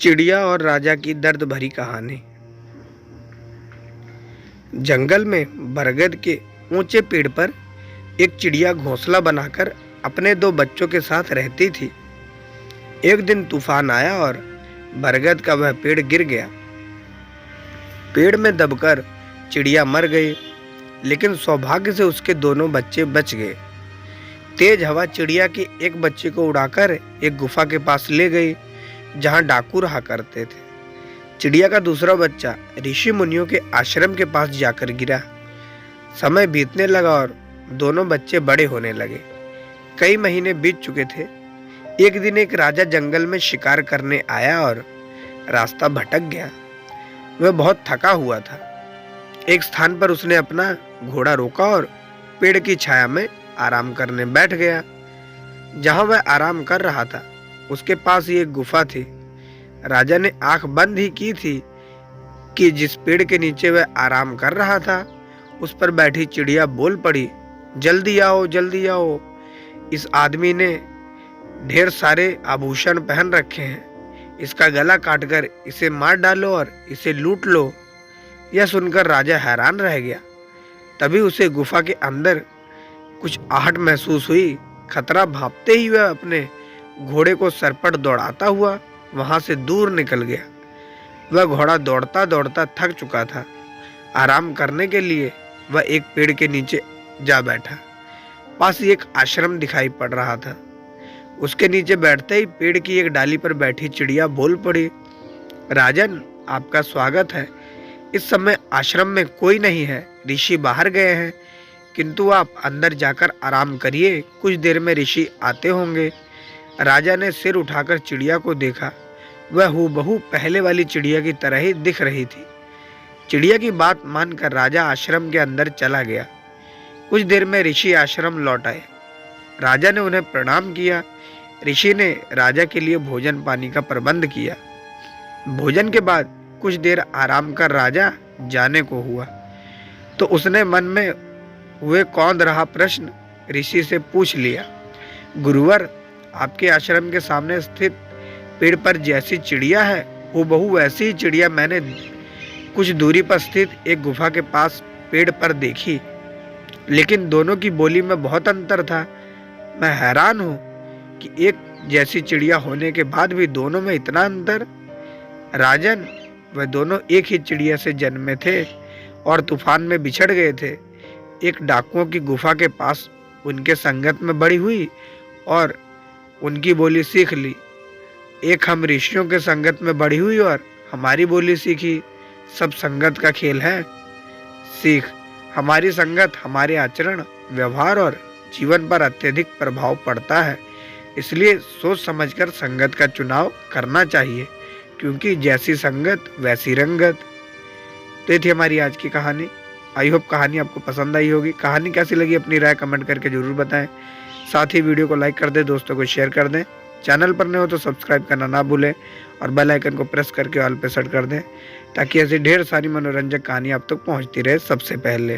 चिड़िया और राजा की दर्द भरी कहानी। जंगल में बरगद के ऊंचे पेड़ पर एक चिड़िया घोंसला बनाकर अपने दो बच्चों के साथ रहती थी। एक दिन तूफान आया और बरगद का वह पेड़ गिर गया। पेड़ में दबकर चिड़िया मर गई, लेकिन सौभाग्य से उसके दोनों बच्चे बच गए। तेज हवा चिड़िया के एक बच्चे को उड़ाकर एक गुफा के पास ले गई, जहां डाकू रहा करते थे। चिड़िया का दूसरा बच्चा ऋषि मुनियों के आश्रम के पास जाकर गिरा। समय बीतने लगा और दोनों बच्चे बड़े होने लगे। कई महीने बीत चुके थे। एक दिन एक राजा जंगल में शिकार करने आया और रास्ता भटक गया। वह बहुत थका हुआ था। एक स्थान पर उसने अपना घोड़ा रोका और पेड़ की छाया में आराम करने बैठ गया। जहां वह आराम कर रहा था, उसके पास ही एक गुफा थी। राजा ने आंख बंद ही की थी कि जिस पेड़ के नीचे वह आराम कर रहा था, उस पर बैठी चिड़िया बोल पड़ी, जल्दी आओ, जल्दी आओ। इस आदमी ने ढेर सारे आभूषण पहन रखे हैं। इसका गला काटकर इसे मार डालो और इसे लूट लो। यह सुनकर राजा हैरान रह गया। तभी उसे गुफा के अंदर कुछ आहट महसूस हुई। खतरा भांपते ही वह अपने घोड़े को सरपट दौड़ाता हुआ वहां से दूर निकल गया। वह घोड़ा दौड़ता दौड़ता थक चुका था। आराम करने के लिए वह एक पेड़ के नीचे जा बैठा। पास ही एक आश्रम दिखाई पड़ रहा था। उसके नीचे बैठते ही पेड़ की एक डाली पर बैठी चिड़िया बोल पड़ी, राजन, आपका स्वागत है। इस समय आश्रम में कोई नहीं है, ऋषि बाहर गए हैं, किंतु आप अंदर जाकर आराम करिए, कुछ देर में ऋषि आते होंगे। राजा ने सिर उठाकर चिड़िया को देखा। वह हूबहू पहले वाली चिड़िया की तरह ही दिख रही थी। चिड़िया की बात मानकर राजा आश्रम के अंदर चला गया। कुछ देर में ऋषि आश्रम लौट आए। राजा ने उन्हें प्रणाम किया। ऋषि ने राजा के लिए भोजन पानी का प्रबंध किया। भोजन के बाद कुछ देर आराम कर राजा जाने को हुआ तो उसने मन में हुए कौंध रहा प्रश्न ऋषि से पूछ लिया, गुरुवर, आपके आश्रम के सामने स्थित पेड़ पर जैसी चिड़िया है, हूबहू वैसी ही चिड़िया मैंने कुछ दूरी पर स्थित एक गुफा के पास पेड़ पर देखी, लेकिन दोनों की बोली में बहुत अंतर था। मैं हैरान हूँ कि एक जैसी चिड़िया होने के बाद भी दोनों में इतना अंतर। राजन, वह दोनों एक ही चिड़िया से जन्मे थे और तूफान में बिछड़ गए थे। एक डाकुओं की गुफा के पास उनके संगत में बड़ी हुई और उनकी बोली सीख ली। एक हम ऋषियों के संगत में बड़ी हुई और हमारी बोली सीखी। सब संगत का खेल है। सीख, हमारी संगत हमारे आचरण, व्यवहार और जीवन पर अत्यधिक प्रभाव पड़ता है। इसलिए सोच समझकर संगत का चुनाव करना चाहिए, क्योंकि जैसी संगत वैसी रंगत। तो ये थी हमारी आज की कहानी। आई होप कहानी आपको पसंद आई होगी। कहानी कैसी लगी अपनी राय कमेंट करके जरूर बताएं। साथ ही वीडियो को लाइक कर दें, दोस्तों को शेयर कर दें। चैनल पर नए हो तो सब्सक्राइब करना ना भूलें और बेल आइकन को प्रेस करके ऑल पे सेट कर दें, ताकि ऐसी ढेर सारी मनोरंजक कहानी आप तक पहुंचती रहे सबसे पहले।